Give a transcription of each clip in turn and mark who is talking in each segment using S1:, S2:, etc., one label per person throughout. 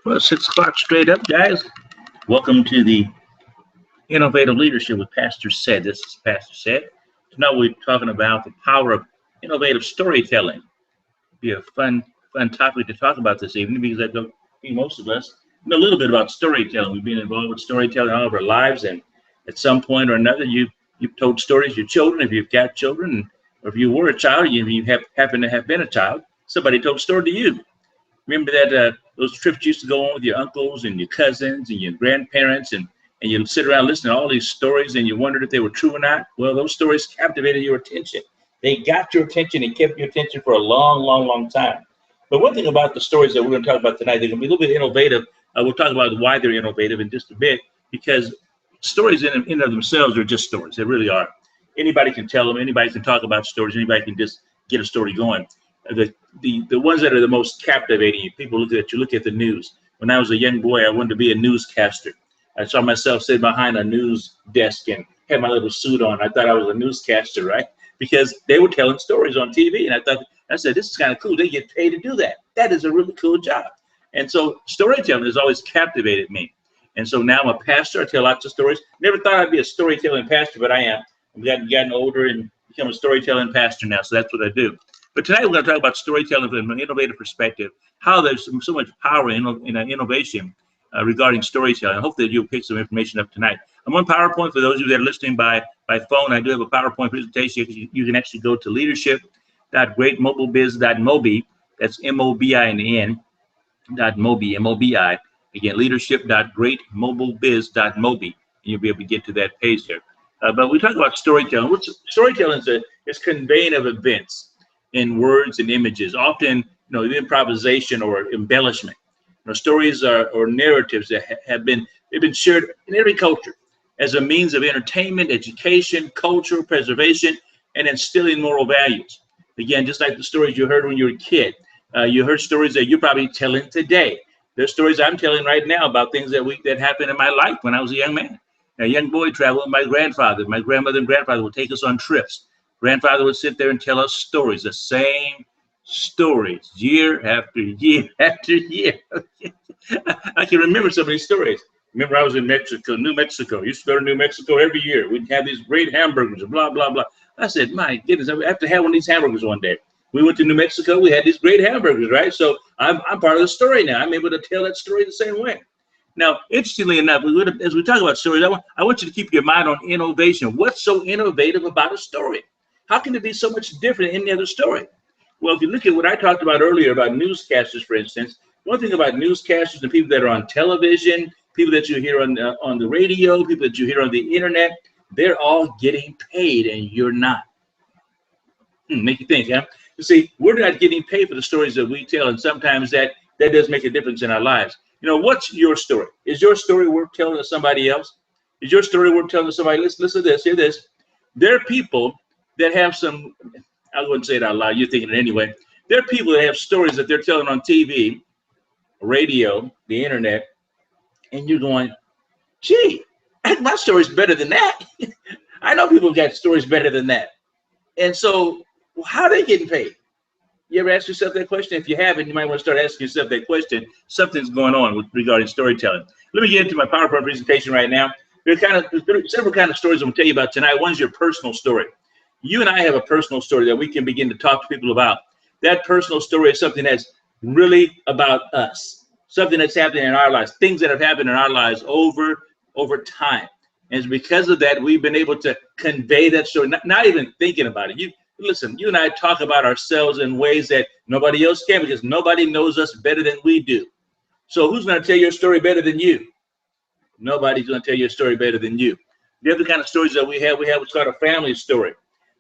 S1: Well, 6 o'clock straight up, guys. Welcome to the Innovative Leadership with Pastor Said. This is Pastor Said. Tonight we're talking about the power of innovative storytelling. Be a fun topic to talk about this evening because I think most of us know a little bit about storytelling. We've been involved with storytelling all of our lives, and at some point or another, you've told stories to your children if you've got children, or if you were a child, happen to have been a child. Somebody told a story to you. Remember that those trips you used to go on with your uncles and your cousins and your grandparents, and you sit around listening to all these stories, and you wondered if they were true or not. Well, those stories captivated your attention. They got your attention and kept your attention for a long time. But one thing about the stories that we're going to talk about tonight, they're going to be a little bit innovative. We'll talk about why they're innovative in just a bit, because stories in and of themselves are just stories. They really are. Anybody can tell them. Anybody can talk about stories. Anybody can just get a story going. The ones that are the most captivating, people look at the news. When I was a young boy, I wanted to be a newscaster. I saw myself sitting behind a news desk and had my little suit on. I thought I was a newscaster, right? Because they were telling stories on TV, and I said, this is kind of cool. They get paid to do that. That is a really cool job. And so storytelling has always captivated me. And so now I'm a pastor. I tell lots of stories. Never thought I'd be a storytelling pastor, but I am. I've gotten older and become a storytelling pastor now, so that's what I do. But tonight we're going to talk about storytelling from an innovative perspective, how there's so much power in innovation regarding storytelling. I hope that you'll pick some information up tonight. I'm on PowerPoint. For those of you that are listening by phone, I do have a PowerPoint presentation. You can actually go to leadership.greatmobilebiz.mobi. That's MOBIN, .mobi, M-O-B-I. Again, leadership.greatmobilebiz.mobi. And you'll be able to get to that page there. But we talk about storytelling. Storytelling is conveying of events in words and images, often improvisation or embellishment. Stories or narratives that they've been shared in every culture as a means of entertainment, education, cultural preservation, and instilling moral values. Again, just like the stories you heard when you were a kid, you heard stories that you're probably telling today. There's stories I'm telling right now about things that happened in my life when I was a young man. A young boy traveled with my grandfather. My grandmother and grandfather would take us on trips. Grandfather would sit there and tell us stories, the same stories, year after year after year. I can remember some of these stories. Remember, I was in New Mexico. I used to go to New Mexico every year. We'd have these great hamburgers, blah, blah, blah. I said, my goodness, I have to have one of these hamburgers one day. We went to New Mexico. We had these great hamburgers, right? So I'm part of the story now. I'm able to tell that story the same way. Now, interestingly enough, as we talk about stories, I want you to keep your mind on innovation. What's so innovative about a story? How can it be so much different than any other story? Well, if you look at what I talked about earlier about newscasters, for instance, one thing about newscasters and people that are on television, people that you hear on the radio, people that you hear on the internet, they're all getting paid and you're not. Make you think, huh? You see, we're not getting paid for the stories that we tell, and sometimes that does make a difference in our lives. What's your story? Is your story worth telling to somebody else? Is your story worth telling to somebody? Listen to this, hear this. There are people that have some, I wouldn't say it out loud, you're thinking it anyway. There are people that have stories that they're telling on TV, radio, the internet, and you're going, gee, my story's better than that. I know people got stories better than that. And so how are they getting paid? You ever ask yourself that question? If you haven't, you might want to start asking yourself that question. Something's going on regarding storytelling. Let me get into my PowerPoint presentation right now. There's several kind of stories I'm going to tell you about tonight. One's your personal story. You and I have a personal story that we can begin to talk to people about. That personal story is something that's really about us, something that's happening in our lives, things that have happened in our lives over time. And it's because of that, we've been able to convey that story, not even thinking about it. Listen, you and I talk about ourselves in ways that nobody else can, because nobody knows us better than we do. So who's going to tell your story better than you? Nobody's going to tell your story better than you. The other kind of stories that we have what's called a family story.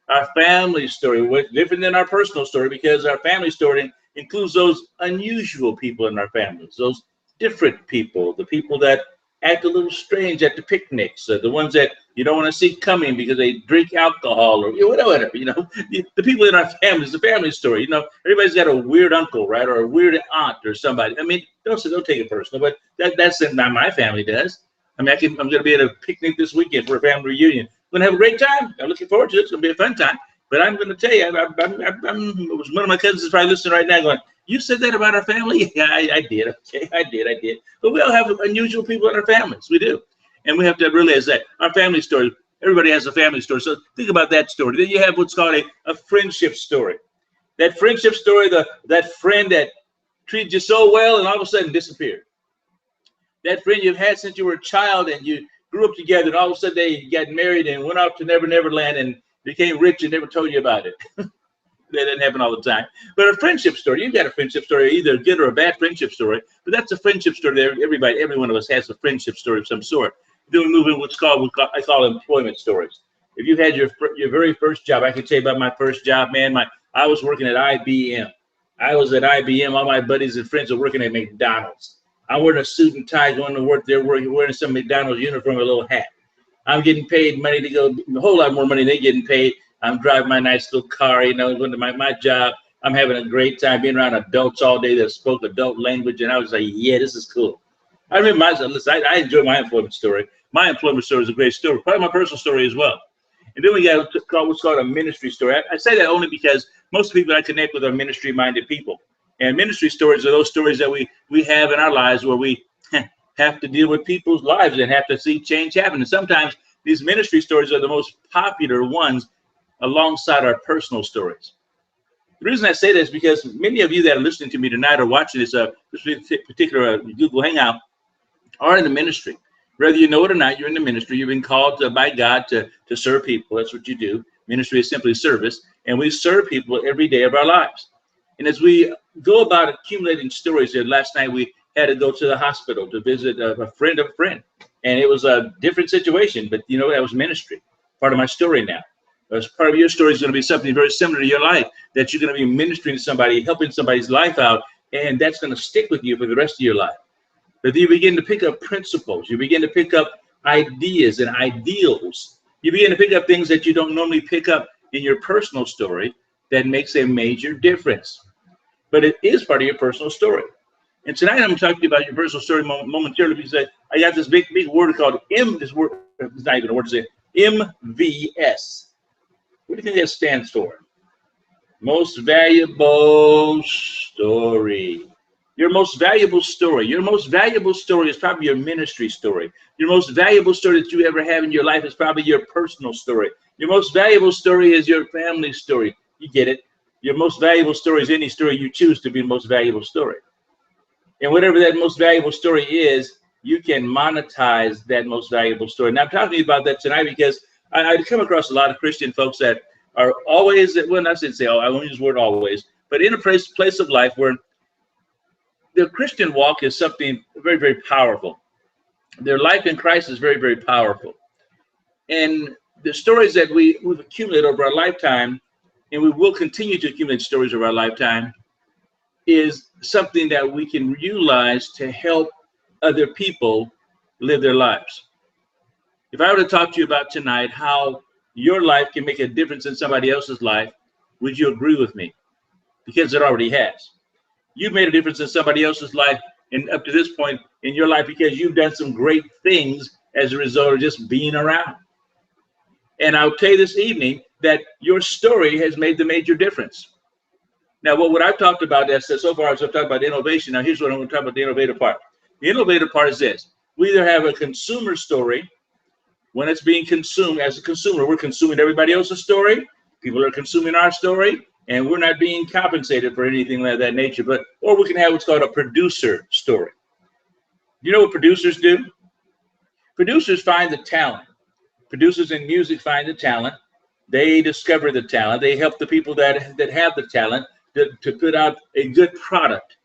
S1: Our family story was different than our personal story, because our family story includes those unusual people in our families, those different people, the people that act a little strange at the picnics, the ones that you don't want to see coming because they drink alcohol or whatever, the people in our families, the family story, everybody's got a weird uncle, right? Or a weird aunt or somebody. I mean, don't take it personal, but that's not my family does. I mean, I'm going to be at a picnic this weekend for a family reunion. We're going to have a great time. I'm looking forward to it. It's going to be a fun time. But I'm going to tell you, one of my cousins is probably listening right now going, You said that about our family? Yeah, I did. Okay, I did. But we all have unusual people in our families. We do. And we have to realize that our family story, everybody has a family story. So think about that story. Then you have what's called a friendship story. That friendship story, that friend that treated you so well and all of a sudden disappeared. That friend you've had since you were a child and you grew up together and all of a sudden they got married and went off to Never Never Land and became rich and never told you about it. That doesn't happen all the time. But a friendship story, you've got a friendship story, either a good or a bad friendship story. But that's a friendship story. Everybody, every one of us has a friendship story of some sort. Then we move in I call employment stories. If you had your very first job, I can tell you about my first job, man. I was working at IBM. I was at IBM. All my buddies and friends are working at McDonald's. I'm wearing a suit and tie going to work. They're wearing some McDonald's uniform, a little hat. I'm getting paid money to go, a whole lot more money than they're getting paid. I'm driving my nice little car, going to my job. I'm having a great time being around adults all day that spoke adult language. And I was like, yeah, this is cool. I remember I enjoy my employment story. My employment story is a great story, probably my personal story as well. And then we got what's called a ministry story. I say that only because most people I connect with are ministry-minded people. And ministry stories are those stories that we have in our lives where we have to deal with people's lives and have to see change happen. And sometimes these ministry stories are the most popular ones alongside our personal stories. The reason I say that is because many of you that are listening to me tonight or watching this particular Google Hangout are in the ministry. Whether you know it or not, you're in the ministry. You've been called by God to serve people. That's what you do. Ministry is simply service. And we serve people every day of our lives. And as we go about accumulating stories, last night we had to go to the hospital to visit a friend of a friend. And it was a different situation, but that was ministry. Part of my story now. As part of your story is going to be something very similar to your life, that you're going to be ministering to somebody, helping somebody's life out, and that's going to stick with you for the rest of your life. But you begin to pick up principles. You begin to pick up ideas and ideals. You begin to pick up things that you don't normally pick up in your personal story that makes a major difference. But it is part of your personal story. And tonight I'm talking to you about your personal story momentarily because I got this big word called this word, it's not even a word to say, MVS. What do you think that stands for? Most valuable story. Your most valuable story. Your most valuable story is probably your ministry story. Your most valuable story that you ever have in your life is probably your personal story. Your most valuable story is your family story. You get it? Your most valuable story is any story you choose to be the most valuable story. And whatever that most valuable story is, you can monetize that most valuable story. And I'm talking to you about that tonight because I come across a lot of Christian folks that are always, well, I shouldn't say, I won't use the word always, but in a place of life where their Christian walk is something very, very powerful. Their life in Christ is very, very powerful. And the stories that we've accumulated over our lifetime, and we will continue to accumulate stories over our lifetime, is something that we can utilize to help other people live their lives. If I were to talk to you about tonight how your life can make a difference in somebody else's life, would you agree with me? Because it already has. You've made a difference in somebody else's life and up to this point in your life because you've done some great things as a result of just being around. And I'll tell you this evening that your story has made the major difference. Now, what I've talked about so far is I've talked about innovation. Now, here's what I'm going to talk about the innovative part. The innovative part is this. We either have a consumer story when it's being consumed as a consumer. We're consuming everybody else's story. People are consuming our story. And we're not being compensated for anything of that nature. Or we can have what's called a producer story. You know what producers do? Producers find the talent. Producers in music find the talent. They discover the talent. They help the people that have the talent to put out a good product.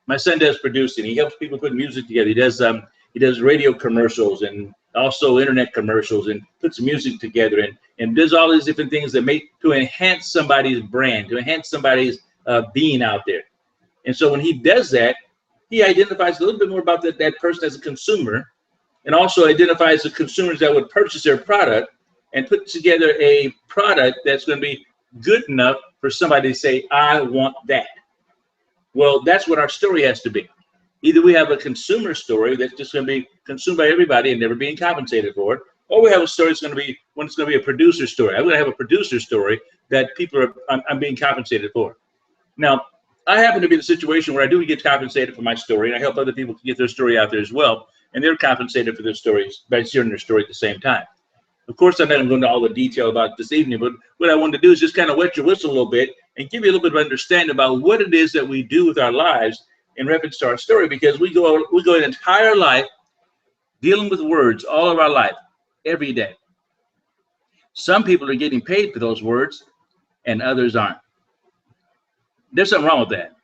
S1: My son does producing. He helps people put music together. He does radio commercials and also internet commercials and puts music together and does all these different things that to enhance somebody's brand, to enhance somebody's being out there. And so when he does that, he identifies a little bit more about that person as a consumer, and also identifies the consumers that would purchase their product and put together a product that's going to be good enough for somebody to say, I want that. Well, that's what our story has to be. Either we have a consumer story that's just going to be consumed by everybody and never being compensated for it, or we have a story that's going to be a producer story. I'm going to have a producer story that I'm being compensated for. Now, I happen to be in a situation where I do get compensated for my story, and I help other people get their story out there as well, and they're compensated for their stories by sharing their story at the same time. Of course, I'm not going to go into all the detail about it this evening, but what I wanted to do is just kind of wet your whistle a little bit and give you a little bit of understanding about what it is that we do with our lives in reference to our story, because we go an entire life dealing with words all of our life, every day. Some people are getting paid for those words, and others aren't. There's something wrong with that.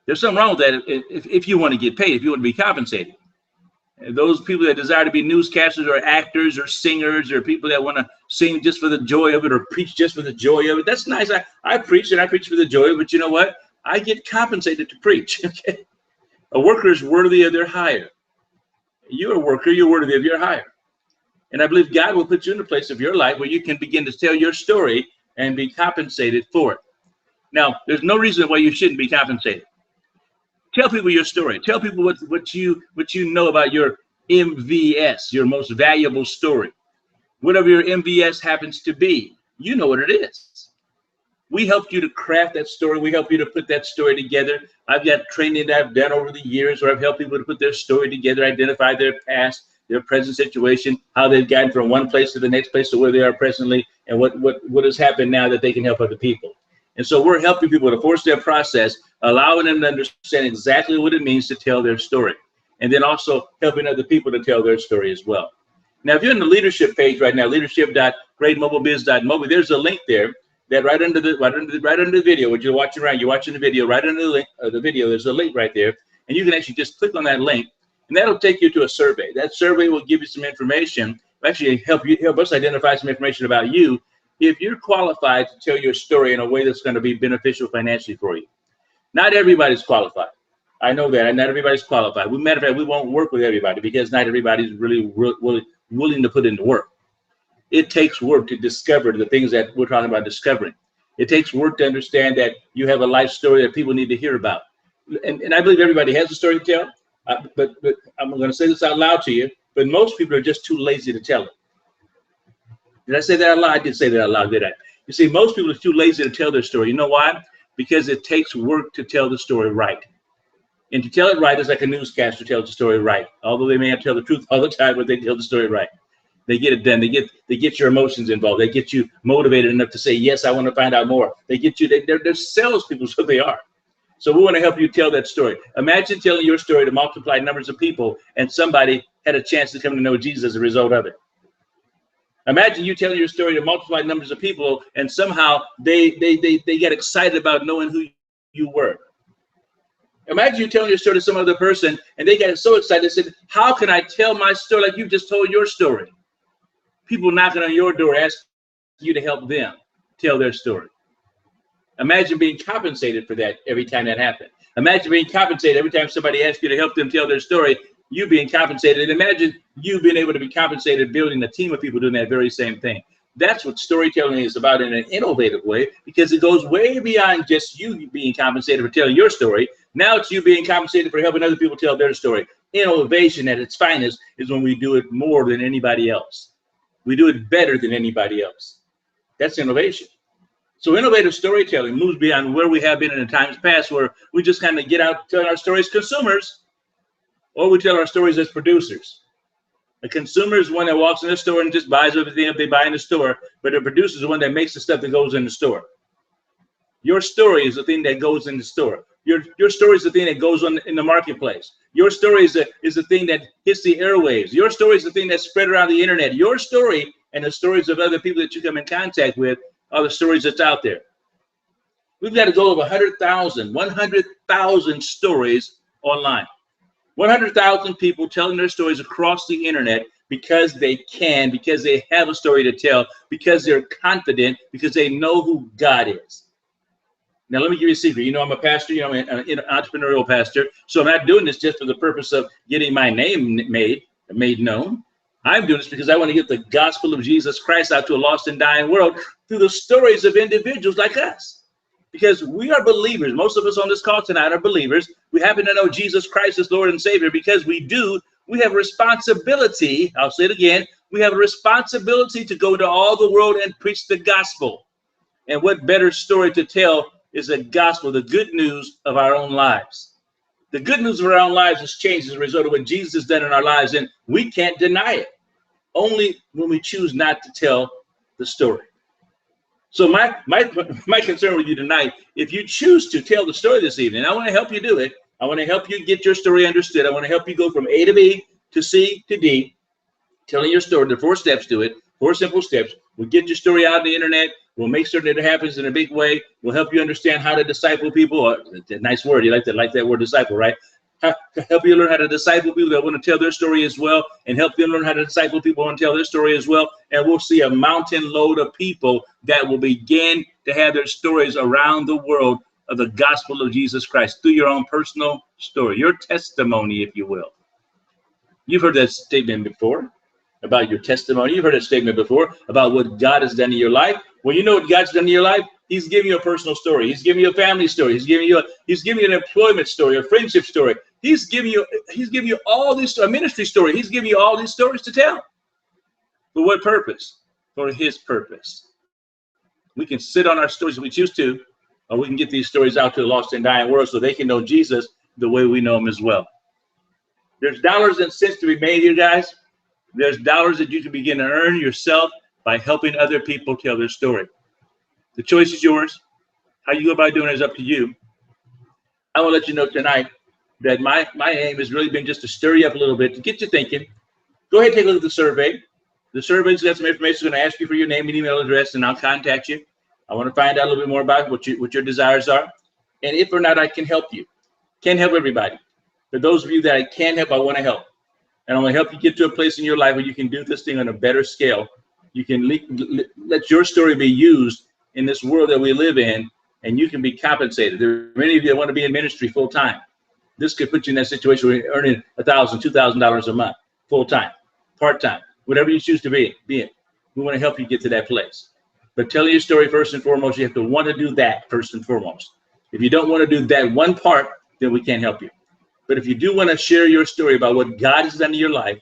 S1: There's something wrong with that if you want to get paid, if you want to be compensated. Those people that desire to be newscasters or actors or singers or people that want to sing just for the joy of it or preach just for the joy of it, that's nice. I preach, and I preach for the joy of it, but you know what? I get compensated to preach. Okay? A worker is worthy of their hire. You're a worker, you're worthy of your hire. And I believe God will put you in a place of your life where you can begin to tell your story and be compensated for it. Now, there's no reason why you shouldn't be compensated. Tell people your story. Tell people what you know about your MVS, your most valuable story. Whatever your MVS happens to be, you know what it is. We helped you to craft that story. We help you to put that story together. I've got training that I've done over the years where I've helped people to put their story together, identify their past, their present situation, how they've gotten from one place to the next place to where they are presently, and what has happened now that they can help other people. And so we're helping people with a 4-step process, allowing them to understand exactly what it means to tell their story, and then also helping other people to tell their story as well. Now, if you're in the leadership page right now, leadership.greatmobilebiz.mobi, there's a link there that right under the video, what you're watching you're watching the video, right under the link the video, there's a link right there, and you can actually just click on that link, and that'll take you to a survey. That survey will give you some information, actually help us identify some information about you, if you're qualified to tell your story in a way that's going to be beneficial financially for you. Not everybody's qualified. I know that. Not everybody's qualified. Matter of fact, we won't work with everybody because not everybody's really willing to put in the work. It takes work to discover the things that we're talking about discovering. It takes work to understand that you have a life story that people need to hear about. And I believe everybody has a story to tell, but I'm going to say this out loud to you, but most people are just too lazy to tell it. Did I say that out loud? I did say that out loud, did I? You see, most people are too lazy to tell their story. You know why? Because it takes work to tell the story right. And to tell it right is like a newscaster tells the story right. Although they may have to tell the truth all the time, but they tell the story right. They get it done. They get your emotions involved. They get you motivated enough to say, yes, I want to find out more. They get you, they're salespeople, so they are. So we want to help you tell that story. Imagine telling your story to multiply numbers of people and somebody had a chance to come to know Jesus as a result of it. Imagine you telling your story to multiply numbers of people and somehow they get excited about knowing who you were. Imagine you telling your story to some other person and they got so excited, they said, how can I tell my story like you just told your story? People knocking on your door asking you to help them tell their story. Imagine being compensated for that every time that happened. Imagine being compensated every time somebody asks you to help them tell their story, you being compensated. And imagine you being able to be compensated building a team of people doing that very same thing. That's what storytelling is about in an innovative way, because it goes way beyond just you being compensated for telling your story. Now it's you being compensated for helping other people tell their story. Innovation at its finest is when we do it more than anybody else. We do it better than anybody else. That's innovation. So innovative storytelling moves beyond where we have been in the times past, where we just kind of get out telling our stories consumers, or we tell our stories as producers. A consumer is one that walks in the store and just buys everything that they buy in the store, but a producer is the one that makes the stuff that goes in the store. Your story is the thing that goes in the store. Your story is the thing that goes on in the marketplace. Your story is the thing that hits the airwaves. Your story is the thing that's spread around the internet. Your story and the stories of other people that you come in contact with are the stories that's out there. We've got a goal of 100,000 stories online. 100,000 people telling their stories across the internet because they can, because they have a story to tell, because they're confident, because they know who God is. Now, let me give you a secret. You know, I'm a pastor, I'm an entrepreneurial pastor. So I'm not doing this just for the purpose of getting my name made known. I'm doing this because I want to get the gospel of Jesus Christ out to a lost and dying world through the stories of individuals like us. Because we are believers. Most of us on this call tonight are believers. We happen to know Jesus Christ as Lord and Savior. Because we do, we have a responsibility. I'll say it again. We have a responsibility to go to all the world and preach the gospel. And what better story to tell is the gospel, the good news of our own lives. The good news of our own lives has changed as a result of what Jesus has done in our lives, and we can't deny it. Only when we choose not to tell the story. So my concern with you tonight, if you choose to tell the story this evening, I want to help you do it. I want to help you get your story understood. I want to help you go from A to B to C to D, telling your story. There are 4 steps to it, 4 simple steps. We'll get your story out on the internet. We'll make certain that it happens in a big way. We'll help you understand how to disciple people. Nice word. You like that word, disciple, right? Help you learn how to disciple people that want to tell their story as well, and help them learn how to disciple people who want to tell their story as well. And we'll see a mountain load of people that will begin to have their stories around the world of the gospel of Jesus Christ through your own personal story, your testimony, if you will. You've heard that statement before about your testimony. You've heard that statement before about what God has done in your life. Well, you know what God's done in your life? He's giving you a personal story. He's giving you a family story. He's giving you an employment story, a friendship story. He's giving you all these, a ministry story. He's giving you all these stories to tell. For what purpose? For his purpose. We can sit on our stories if we choose to, or we can get these stories out to the lost and dying world so they can know Jesus the way we know him as well. There's dollars and cents to be made here, guys. There's dollars that you can begin to earn yourself by helping other people tell their story. The choice is yours. How you go about doing it is up to you. I want to let you know tonight that my aim has really been just to stir you up a little bit, to get you thinking. Go ahead and take a look at the survey. The survey's got some information. It's going to ask you for your name and email address, and I'll contact you. I want to find out a little bit more about what your desires are, and if or not I can help you. Can't help everybody. For those of you that I can help, I want to help. And I want to help you get to a place in your life where you can do this thing on a better scale. You can let your story be used in this world that we live in, and you can be compensated. There are many of you that want to be in ministry full time. This could put you in that situation where you're earning $1,000, $2,000 a month, full time, part time, whatever you choose to be it. We want to help you get to that place. But telling your story first and foremost, you have to want to do that first and foremost. If you don't want to do that one part, then we can't help you. But if you do want to share your story about what God has done in your life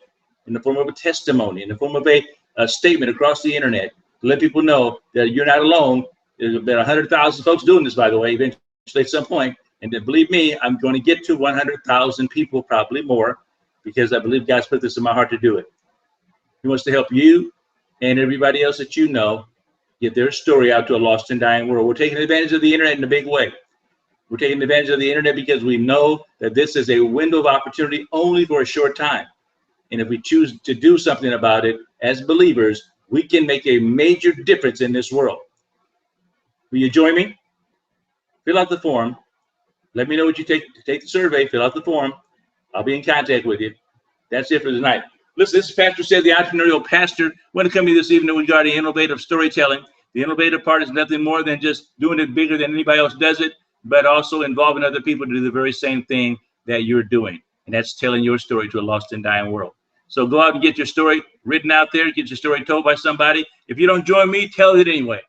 S1: in the form of a testimony, in the form of a statement across the internet, to let people know that you're not alone. There's about 100,000 folks doing this, by the way, eventually at some point. And then believe me, I'm going to get to 100,000 people, probably more, because I believe God's put this in my heart to do it. He wants to help you and everybody else that you know get their story out to a lost and dying world. We're taking advantage of the internet in a big way. We're taking advantage of the internet because we know that this is a window of opportunity only for a short time. And if we choose to do something about it as believers, we can make a major difference in this world. Will you join me? Fill out the form. Let me know what you take the survey. Fill out the form. I'll be in contact with you. That's it for tonight. Listen, this is Pastor Sid, the entrepreneurial pastor. I want to come to you this evening regarding innovative storytelling. The innovative part is nothing more than just doing it bigger than anybody else does it, but also involving other people to do the very same thing that you're doing. And that's telling your story to a lost and dying world. So go out and get your story written out there. Get your story told by somebody. If you don't join me, tell it anyway.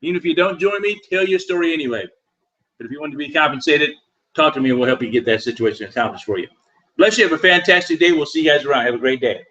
S1: Even if you don't join me, tell your story anyway. But if you want to be compensated, talk to me and we'll help you get that situation accomplished for you. Bless you. Have a fantastic day. We'll see you guys around. Have a great day.